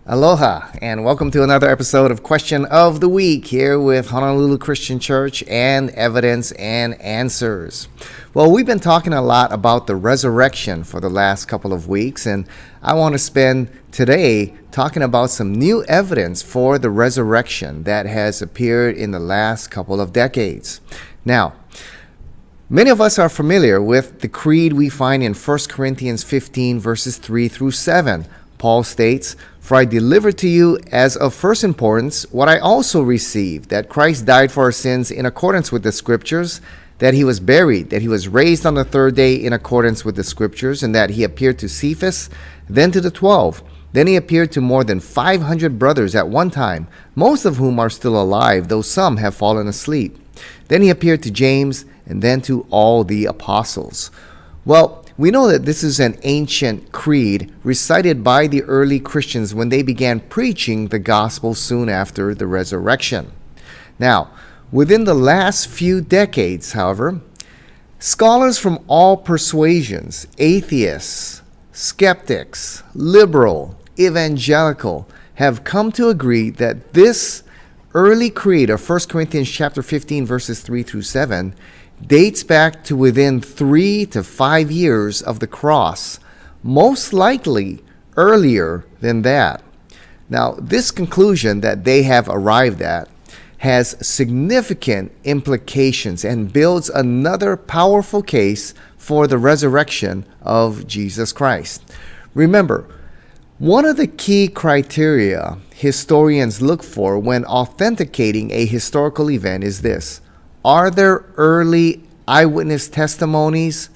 Aloha, and welcome to another episode of Question of the Week here with Honolulu Christian Church and Evidence and Answers. Well, we've been talking a lot about the resurrection for the last couple of weeks, and I want to spend today talking about some new evidence for the resurrection that has appeared in the last couple of decades. Now, many of us are familiar with the creed we find in 1 Corinthians 15 verses 3 through 7. Paul states, "For I delivered to you as of first importance what I also received, that Christ died for our sins in accordance with the Scriptures, that he was buried, that he was raised on the third day in accordance with the Scriptures, and that he appeared to Cephas, then to the 12. Then he appeared to more than 500 brothers at one time, most of whom are still alive, though some have fallen asleep. Then he appeared to James, and then to all the apostles." Well, we know that this is an ancient creed recited by the early Christians when they began preaching the gospel soon after the resurrection. Now, within the last few decades, however, scholars from all persuasions, atheists, skeptics, liberal, evangelical, have come to agree that this early creed of 1 Corinthians chapter 15 verses 3 through 7 dates back to within 3 to 5 years of the cross, most likely earlier than that. Now, this conclusion that they have arrived at has significant implications and builds another powerful case for the resurrection of Jesus Christ. Remember, one of the key criteria historians look for when authenticating a historical event is this: are there early eyewitness testimonies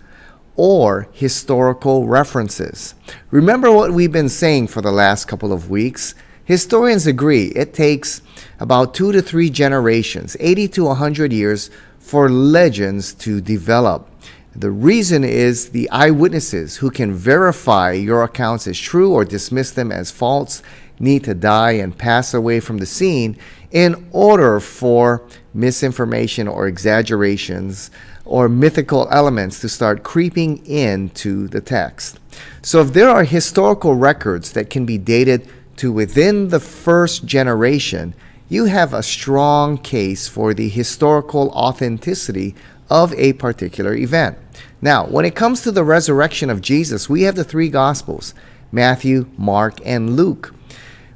or historical references? Remember what we've been saying for the last couple of weeks. Historians agree it takes about 2 to 3 generations, 80 to 100 years, for legends to develop. The reason is the eyewitnesses who can verify your accounts as true or dismiss them as false need to die and pass away from the scene in order for misinformation or exaggerations or mythical elements to start creeping into the text. So if there are historical records that can be dated to within the first generation, you have a strong case for the historical authenticity of a particular event. Now, when it comes to the resurrection of Jesus, we have the 3 Gospels, Matthew, Mark, and Luke,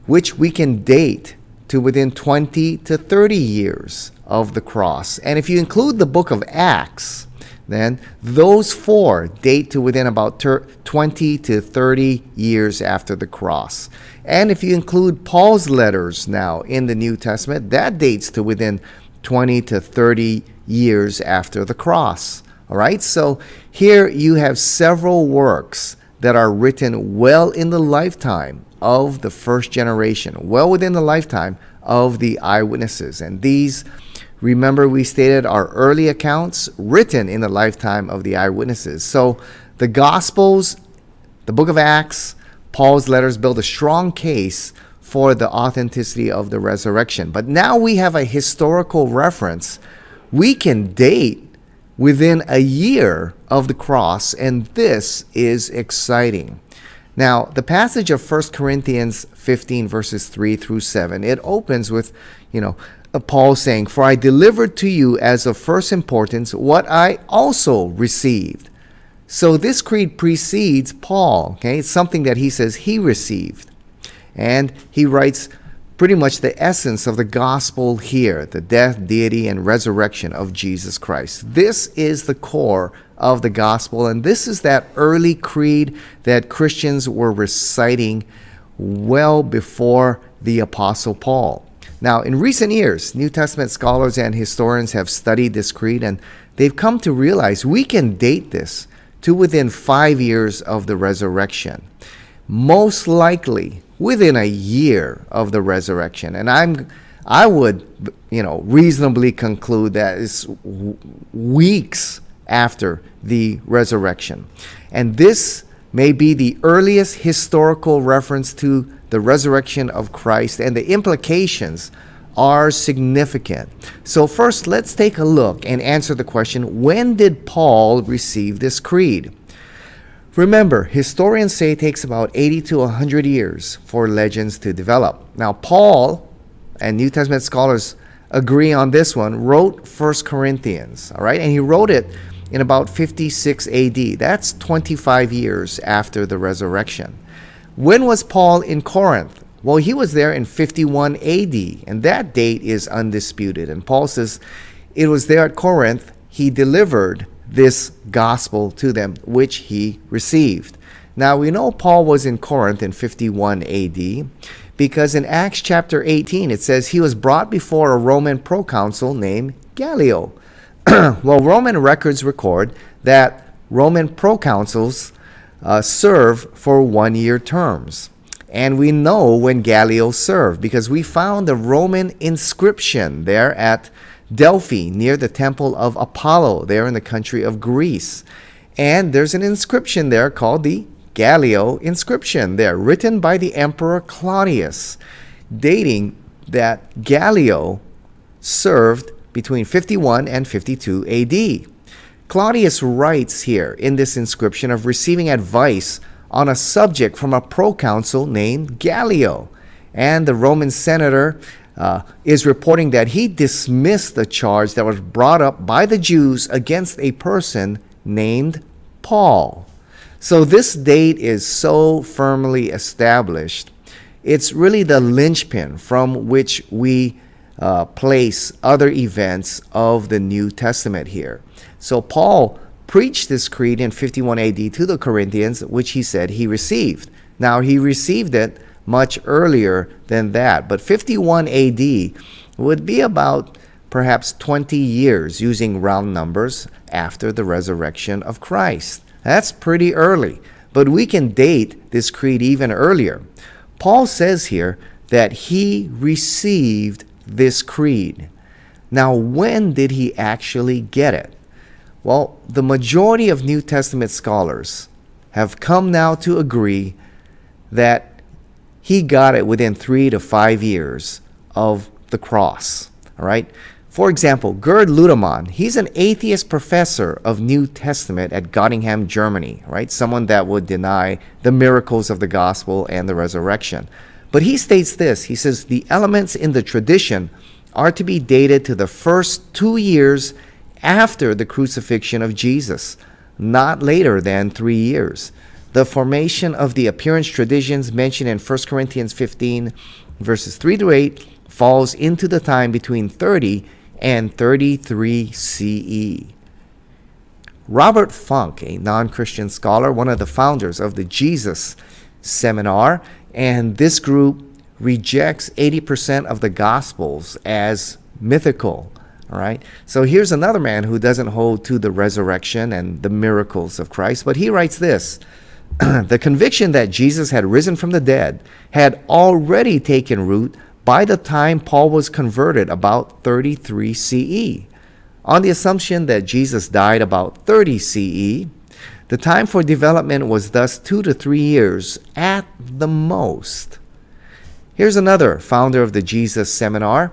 which we can date to within 20 to 30 years of the cross. And if you include the book of Acts, then those 4 date to within about 20 to 30 years after the cross. And if you include Paul's letters now in the New Testament, that dates to within 20 to 30 years after the cross. All right, so here you have several works that are written well in the lifetime of the first generation, well within the lifetime of the eyewitnesses. And these, remember we stated, are early accounts written in the lifetime of the eyewitnesses. So the Gospels, the book of Acts, Paul's letters build a strong case for the authenticity of the resurrection. But now we have a historical reference. We can date within a year of the cross, and this is exciting. Now, the passage of 1 Corinthians 15 verses 3 through 7, it opens with, Paul saying, "For I delivered to you as of first importance what I also received." So this creed precedes Paul, okay? It's something that he says he received. And he writes pretty much the essence of the gospel here, the death, deity, and resurrection of Jesus Christ. This is the core of the gospel, and this is that early creed that Christians were reciting well before the Apostle Paul. Now, in recent years, New Testament scholars and historians have studied this creed, and they've come to realize we can date this to within 5 years of the resurrection, most likely within a year of the resurrection. And I would reasonably conclude that it's weeks after the resurrection. And this may be the earliest historical reference to the resurrection of Christ, and the implications are significant. So first, let's take a look and answer the question, when did Paul receive this creed? Remember, historians say it takes about 80 to 100 years for legends to develop. Now, Paul, and New Testament scholars agree on this one, wrote 1 Corinthians, all right? And he wrote it in about 56 AD. That's 25 years after the resurrection. When was Paul in Corinth? Well, he was there in 51 AD, and that date is undisputed. And Paul says it was there at Corinth he delivered this gospel to them, which he received. Now, we know Paul was in Corinth in 51 AD because in Acts chapter 18, it says he was brought before a Roman proconsul named Gallio. Well, Roman records record that Roman proconsuls serve for 1-year terms. And we know when Gallio served because we found a Roman inscription there at Delphi near the temple of Apollo there in the country of Greece. And there's an inscription there called the Gallio inscription there, written by the Emperor Claudius, dating that Gallio served between 51 and 52 AD. Claudius writes here in this inscription of receiving advice on a subject from a proconsul named Gallio. And the Roman senator is reporting that he dismissed the charge that was brought up by the Jews against a person named Paul. So this date is so firmly established. It's really the linchpin from which we place other events of the New Testament here. So Paul preached this creed in 51 AD to the Corinthians, which he said he received. Now, he received it much earlier than that, but 51 AD would be about perhaps 20 years, using round numbers, after the resurrection of Christ. That's pretty early, but we can date this creed even earlier. Paul says here that he received this creed. Now, when did he actually get it? Well, the majority of New Testament scholars have come now to agree that he got it within 3 to 5 years of the cross. All right. For example, Gerd Ludemann, he's an atheist professor of New Testament at Göttingen, Germany, right? Someone that would deny the miracles of the gospel and the resurrection. But he states this, he says, the elements in the tradition are to be dated to the first 2 years after the crucifixion of Jesus, not later than 3 years. The formation of the appearance traditions mentioned in 1 Corinthians 15, verses 3 to 8, falls into the time between 30 and 33 CE. Robert Funk, a non-Christian scholar, one of the founders of the Jesus Seminar, and this group rejects 80% of the Gospels as mythical. All right. So here's another man who doesn't hold to the resurrection and the miracles of Christ, but he writes this. The conviction that Jesus had risen from the dead had already taken root by the time Paul was converted, about 33 CE. On the assumption that Jesus died about 30 CE, the time for development was thus 2 to 3 years at the most. Here's another founder of the Jesus Seminar,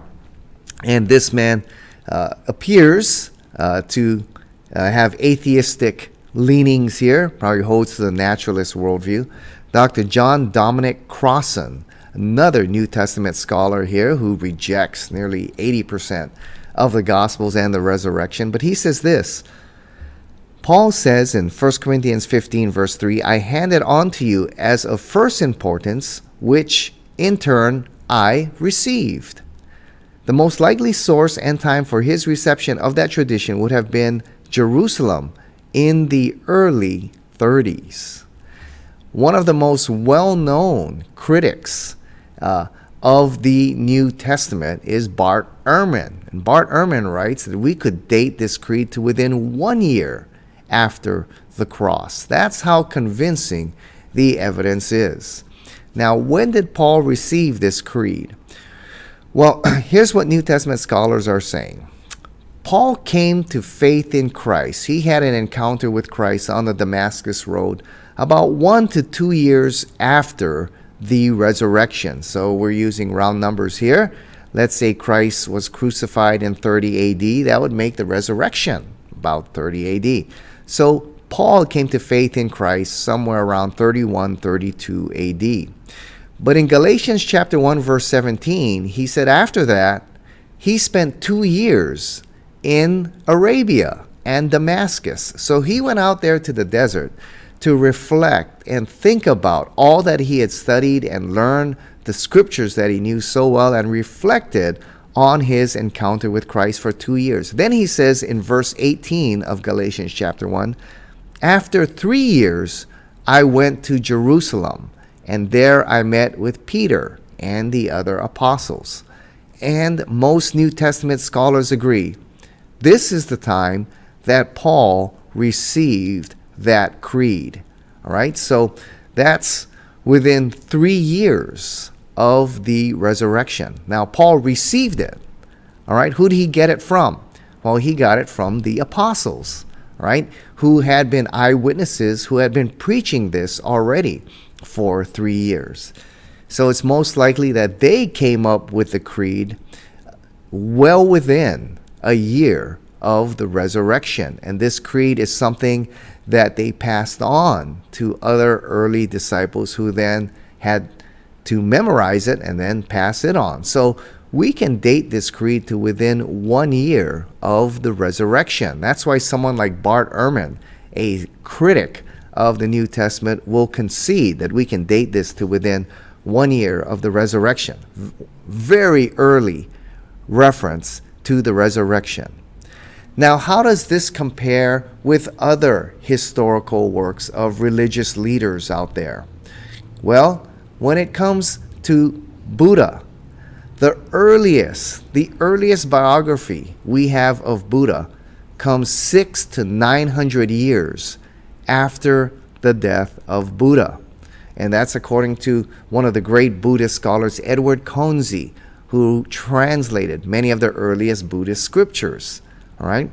and this man appears to have atheistic leanings here, probably holds to the naturalist worldview. Dr. John Dominic Crossan, another New Testament scholar here who rejects nearly 80% of the Gospels and the resurrection. But he says this, Paul says in 1 Corinthians 15, verse 3, I handed on to you as of first importance, which in turn I received. The most likely source and time for his reception of that tradition would have been Jerusalem in the early 30s. One of the most well-known critics of the New Testament is Bart Ehrman. And Bart Ehrman writes that we could date this creed to within 1 year after the cross. That's how convincing the evidence is. Now, when did Paul receive this creed? Well, here's what New Testament scholars are saying. Paul came to faith in Christ. He had an encounter with Christ on the Damascus Road about 1 to 2 years after the resurrection. So we're using round numbers here. Let's say Christ was crucified in 30 AD. That would make the resurrection about 30 AD. So Paul came to faith in Christ somewhere around 31, 32 AD. But in Galatians chapter 1, verse 17, he said after that, he spent 2 years in Arabia and Damascus. So he went out there to the desert to reflect and think about all that he had studied and learned, the scriptures that he knew so well, and reflected on his encounter with Christ for 2 years. Then he says in verse 18 of Galatians chapter 1, after 3 years, I went to Jerusalem, and there I met with Peter and the other apostles. And most New Testament scholars agree, this is the time that Paul received that creed. All right, so that's within 3 years of the resurrection. Now, Paul received it. All right, who did he get it from? Well, he got it from the apostles, right, who had been eyewitnesses, who had been preaching this already for 3 years. So it's most likely that they came up with the creed well within a year of the resurrection. And this creed is something that they passed on to other early disciples who then had to memorize it and then pass it on. So we can date this creed to within 1 year of the resurrection. That's why someone like Bart Ehrman, a critic of the New Testament, will concede that we can date this to within 1 year of the resurrection. Very early reference to the resurrection. Now, how does this compare with other historical works of religious leaders out there? Well, when it comes to Buddha, the earliest biography we have of Buddha comes 600 to 900 years after the death of Buddha. And that's according to one of the great Buddhist scholars, Edward Conzi, who translated many of the earliest Buddhist scriptures. All right.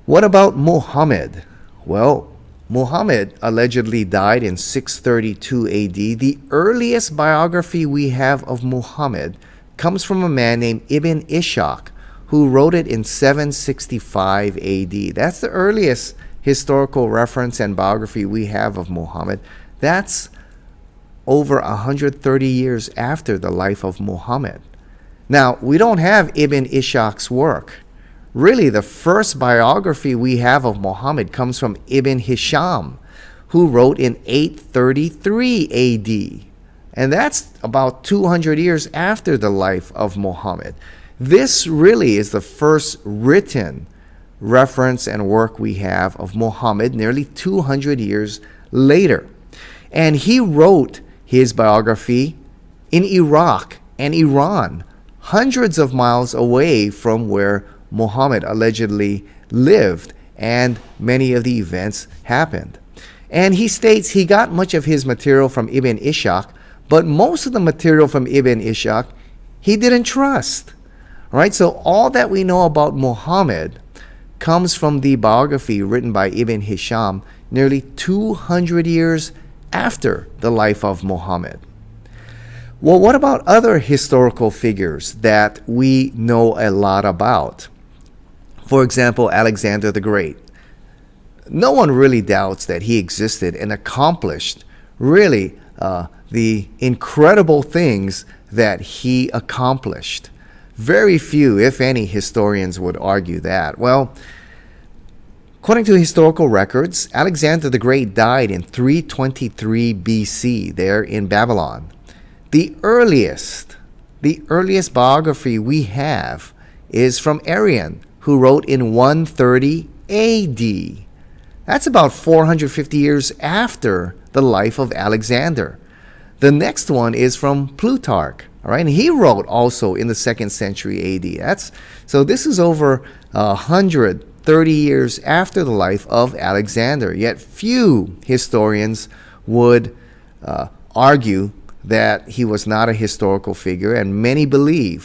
What about Muhammad? Well, Muhammad allegedly died in 632 AD. The earliest biography we have of Muhammad comes from a man named Ibn Ishaq, who wrote it in 765 AD. That's the earliest historical reference and biography we have of Muhammad. That's over 130 years after the life of Muhammad. Now, we don't have Ibn Ishaq's work. Really, the first biography we have of Muhammad comes from Ibn Hisham, who wrote in 833 AD. And that's about 200 years after the life of Muhammad. This really is the first written reference and work we have of Muhammad nearly 200 years later. And he wrote his biography in Iraq and Iran, hundreds of miles away from where Muhammad allegedly lived and many of the events happened. And he states he got much of his material from Ibn Ishaq, but most of the material from Ibn Ishaq he didn't trust. Right? So all that we know about Muhammad comes from the biography written by Ibn Hisham nearly 200 years after the life of Muhammad. Well, what about other historical figures that we know a lot about? For example, Alexander the Great. No one really doubts that he existed and accomplished really the incredible things that he accomplished. Very few, if any, historians would argue that. Well, according to historical records, Alexander the Great died in 323 BC there in Babylon. The earliest biography we have is from Arrian, who wrote in 130 AD. That's about 450 years after the life of Alexander. The next one is from Plutarch, all right? And he wrote also in the 2nd century AD. So this is over 130 years after the life of Alexander. Yet few historians would argue that he was not a historical figure, and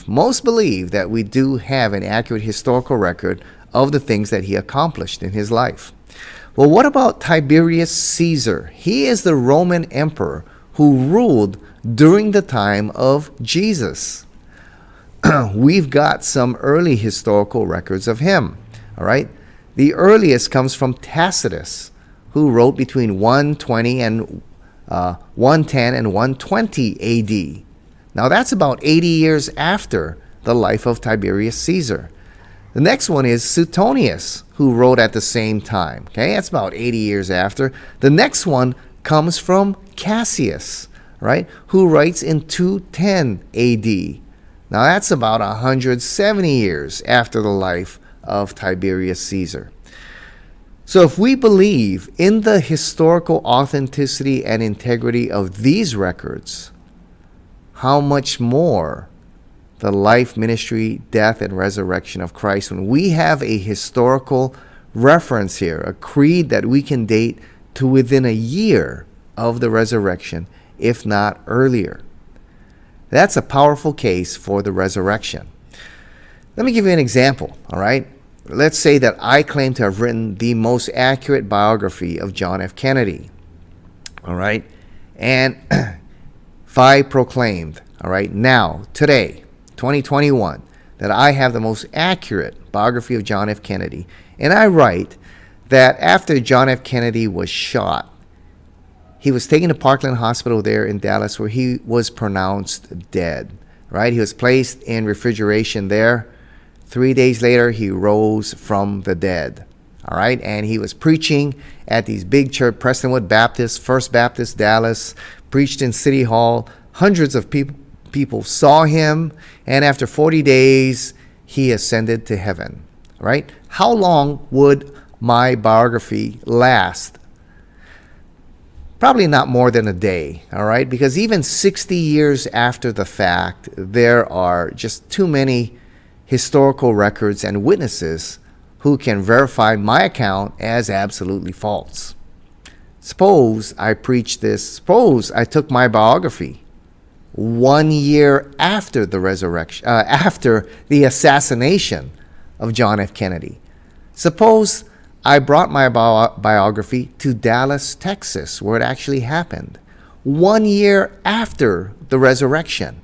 most believe that we do have an accurate historical record of the things that he accomplished in his life. Well, what about Tiberius Caesar? He is the Roman emperor who ruled during the time of Jesus. We've got some early historical records of him. All right. The earliest comes from Tacitus, who wrote between 120 and 110 and 120 AD. Now that's about 80 years after the life of Tiberius Caesar. The next one is Suetonius, who wrote at the same time. Okay, that's about 80 years after. The next one comes from Cassius, right, who writes in 210 AD. Now that's about 170 years after the life of Tiberius Caesar. So if we believe in the historical authenticity and integrity of these records, how much more the life, ministry, death, and resurrection of Christ, when we have a historical reference here, a creed that we can date to within a year of the resurrection, if not earlier. That's a powerful case for the resurrection. Let me give you an example, all right? Let's say that I claim to have written the most accurate biography of John F. Kennedy, all right? And if I proclaimed, all right, now, today, 2021, that I have the most accurate biography of John F. Kennedy, and I write that after John F. Kennedy was shot, he was taken to Parkland Hospital there in Dallas, where he was pronounced dead, right? He was placed in refrigeration there. 3 days later, he rose from the dead, all right? And he was preaching at these big church, Prestonwood Baptist, First Baptist Dallas, preached in City Hall. Hundreds of people saw him, and after 40 days, he ascended to heaven, right? How long would my biography last? Probably not more than a day, all right? Because even 60 years after the fact, there are just too many historical records and witnesses who can verify my account as absolutely false. Suppose I preached this, suppose I took my biography 1 year after the resurrection, after the assassination of John F. Kennedy. Suppose I brought my biography to Dallas, Texas, where it actually happened, 1 year after the resurrection,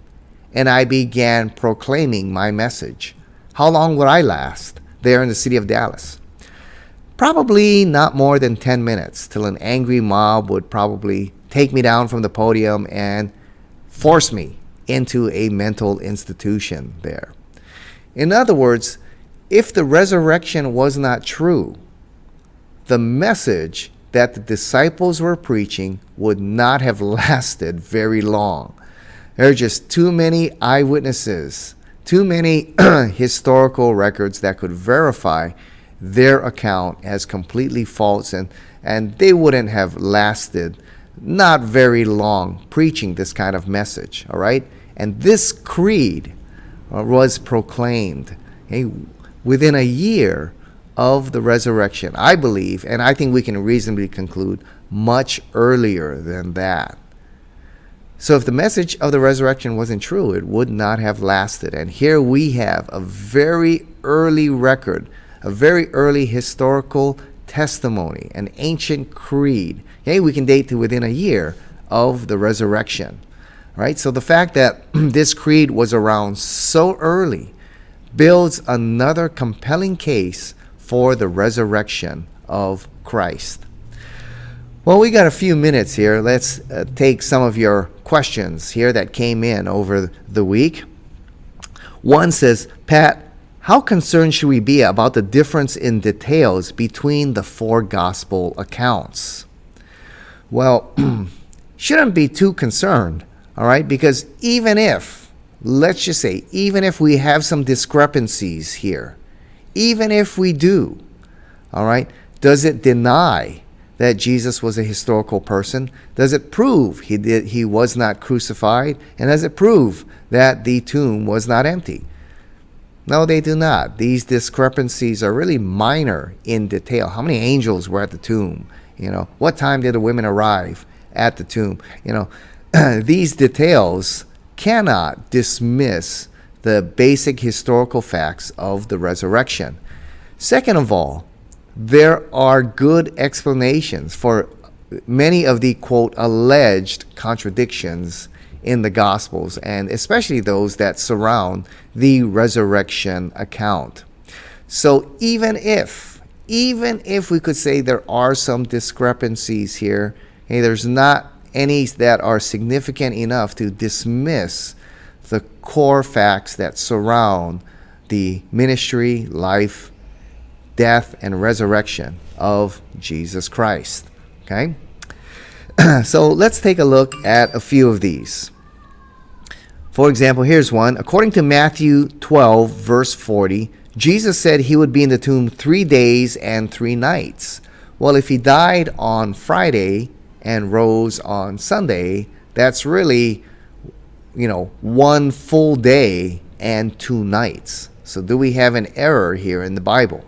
and I began proclaiming my message. How long would I last there in the city of Dallas? Probably not more than 10 minutes, till an angry mob would probably take me down from the podium and force me into a mental institution there. In other words, if the resurrection was not true, the message that the disciples were preaching would not have lasted very long. There are just too many eyewitnesses, too many historical records that could verify their account as completely false, and they wouldn't have lasted not very long preaching this kind of message, all right? And this creed was proclaimed within a year of the resurrection, I believe, and I think we can reasonably conclude much earlier than that. So if the message of the resurrection wasn't true, it would not have lasted. And here we have a very early record, a very early historical testimony, an ancient creed. We can date to within a year of the resurrection, right? So the fact that this creed was around so early builds another compelling case for the resurrection of Christ. Well, we got a few minutes here. Let's take some of your questions here that came in over the week. One says, Pat, how concerned should we be about the difference in details between the four gospel accounts? Well, shouldn't be too concerned, all right? Because even if, let's just say, even if we have some discrepancies here, even if we do, all right, does it deny that Jesus was a historical person? Does it prove he was not crucified? And does it prove that the tomb was not empty? No, they do not. These discrepancies are really minor in detail. How many angels were at the tomb? What time did the women arrive at the tomb? These details cannot dismiss the basic historical facts of the resurrection. Second of all, there are good explanations for many of the, quote, alleged contradictions in the Gospels, and especially those that surround the resurrection account. So even if even if we could say there are some discrepancies here, hey, there's not any that are significant enough to dismiss the core facts that surround the ministry, life, death, and resurrection of Jesus Christ. Okay? So let's take a look at a few of these. For example, here's one. According to Matthew 12, verse 40, Jesus said he would be in the tomb 3 days and 3 nights. Well, if he died on Friday and rose on Sunday, that's really, 1 full day and 2 nights. So do we have an error here in the Bible?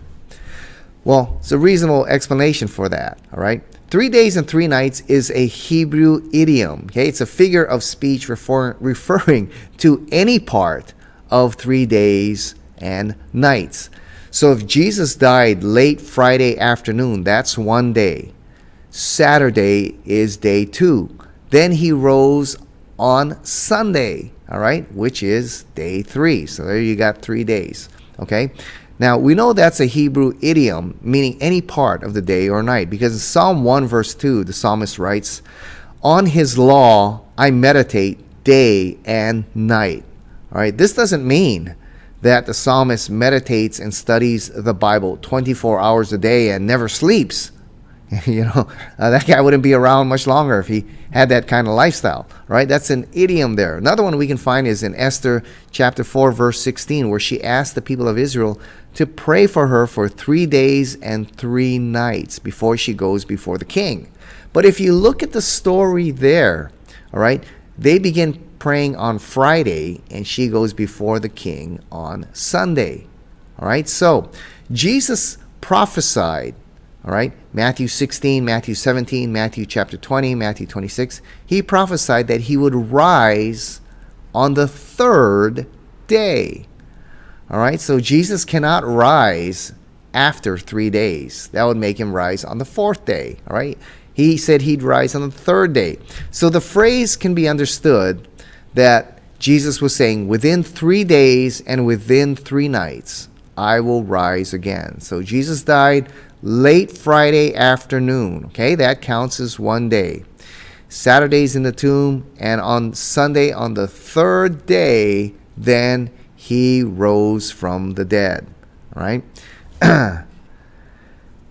Well, it's a reasonable explanation for that, all right? 3 days and 3 nights is a Hebrew idiom, okay? It's a figure of speech referring to any part of 3 days and nights. So if Jesus died late Friday afternoon, that's 1 day. Saturday is day 2. Then he rose on Sunday, all right, which is day 3. So there you got 3 days, okay? Now, we know that's a Hebrew idiom, meaning any part of the day or night, because in Psalm 1, verse 2, the psalmist writes, "On his law I meditate day and night." All right, this doesn't mean that the psalmist meditates and studies the Bible 24 hours a day and never sleeps. That guy wouldn't be around much longer if he had that kind of lifestyle, right? That's an idiom there. Another one we can find is in Esther chapter 4, verse 16, where she asked the people of Israel to pray for her for 3 days and 3 nights before she goes before the king. But if you look at the story there, all right, they begin praying on Friday and she goes before the king on Sunday. All right, so Jesus prophesied, all right, Matthew 16, Matthew 17, Matthew chapter 20, Matthew 26. He prophesied that he would rise on the 3rd day. All right, so Jesus cannot rise after 3 days. That would make him rise on the 4th day. All right, he said he'd rise on the 3rd day. So the phrase can be understood that Jesus was saying, within 3 days and within 3 nights, I will rise again. So Jesus died late Friday afternoon. Okay, that counts as 1 day. Saturday's in the tomb, and on Sunday, on the 3rd day, then he rose from the dead. All right.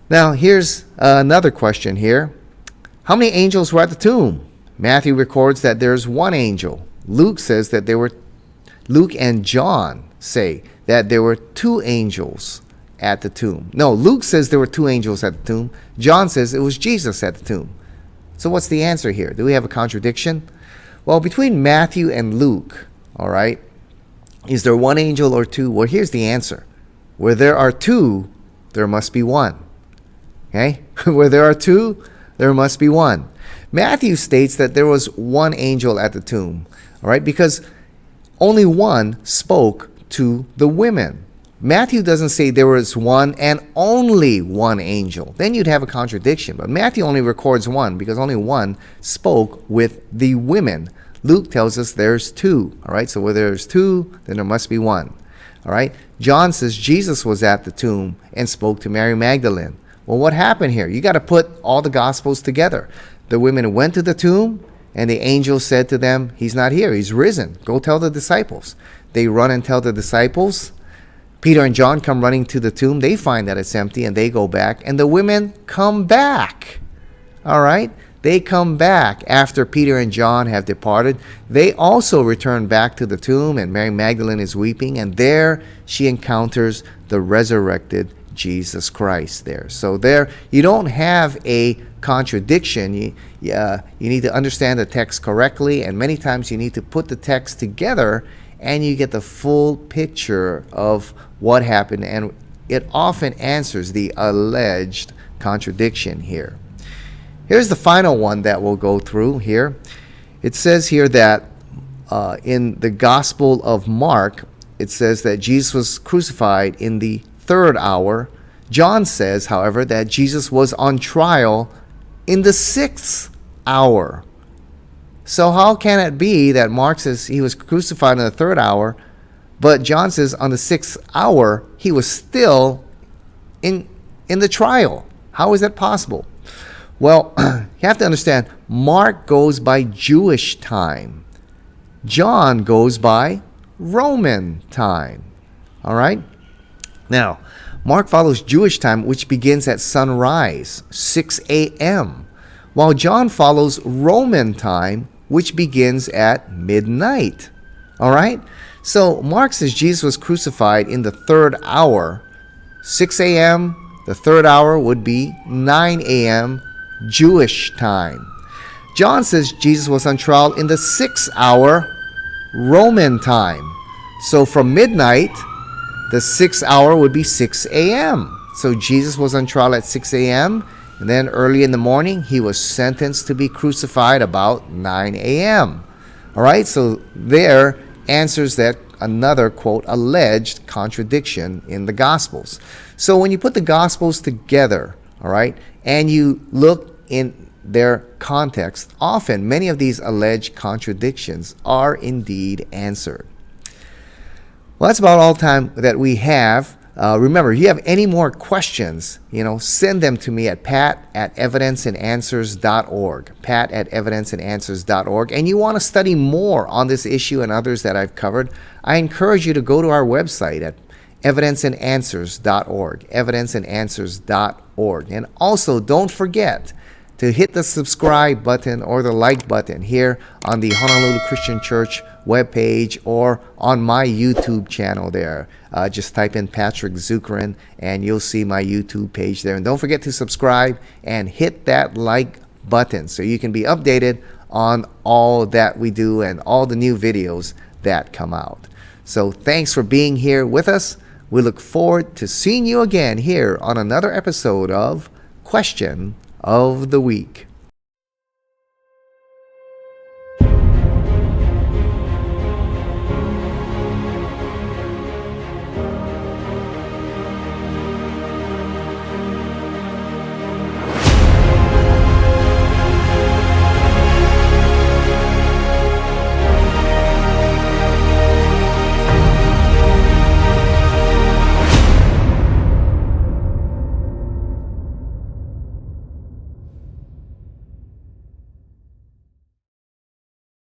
Now, here's another question here. How many angels were at the tomb? Matthew records that there's 1 angel. Luke and John say that there were 2 angels at the tomb. No, Luke says there were 2 angels at the tomb. John says it was Jesus at the tomb. So what's the answer here? Do we have a contradiction? Well, between Matthew and Luke, all right, is there 1 angel or 2? Well, here's the answer. Where there are 2, there must be 1. Okay? Where there are 2, there must be 1. Matthew states that there was 1 angel at the tomb, all right, because only 1 spoke to the women. Matthew doesn't say there was 1 and only 1 angel. Then you'd have a contradiction. But Matthew only records 1 because only 1 spoke with the women. Luke tells us there's 2. All right, so where there's 2, then there must be 1. All right, John says Jesus was at the tomb and spoke to Mary Magdalene. Well, what happened here? You got to put all the Gospels together. The women went to the tomb, and the angel said to them, he's not here, he's risen. Go tell the disciples. They run and tell the disciples. Peter and John come running to the tomb. They find that it's empty, and they go back. And the women come back. All right? They come back after Peter and John have departed. They also return back to the tomb, and Mary Magdalene is weeping. And there she encounters the resurrected Jesus Christ there. So there, you don't have a contradiction. You need to understand the text correctly, and many times you need to put the text together, and you get the full picture of what happened, and it often answers the alleged contradiction here. Here's the final one that we'll go through here. It says here that in the Gospel of Mark, it says that Jesus was crucified in the 3rd hour. John says, however, that Jesus was on trial in the 6th hour. So how can it be that Mark says he was crucified in the 3rd hour, but John says on the 6th hour he was still in in the trial. How is that possible? Well, you have to understand, Mark goes by Jewish time. John goes by Roman time. All right? Now, Mark follows Jewish time, which begins at sunrise, 6 a.m., while John follows Roman time, which begins at midnight. All right? So Mark says Jesus was crucified in the third hour, 6 a.m. The third hour would be 9 a.m. Jewish time. John says Jesus was on trial in the sixth hour, Roman time. So from midnight, the sixth hour would be 6 a.m. So Jesus was on trial at 6 a.m. And then early in the morning, he was sentenced to be crucified about 9 a.m. All right, so there answers that another, quote, alleged contradiction in the Gospels. So when you put the Gospels together, all right, and you look in their context, often many of these alleged contradictions are indeed answered. Well, that's about all time that we have. Remember, if you have any more questions, send them to me at pat@evidenceandanswers.org, pat@evidenceandanswers.org. And you want to study more on this issue and others that I've covered, I encourage you to go to our website at evidenceandanswers.org, evidenceandanswers.org. And also, don't forget to hit the subscribe button or the like button here on the Honolulu Christian Church webpage or on my YouTube channel there. Just type in Patrick Zukeran and you'll see my YouTube page there. And don't forget to subscribe and hit that like button so you can be updated on all that we do and all the new videos that come out. So thanks for being here with us. We look forward to seeing you again here on another episode of Question of the Week.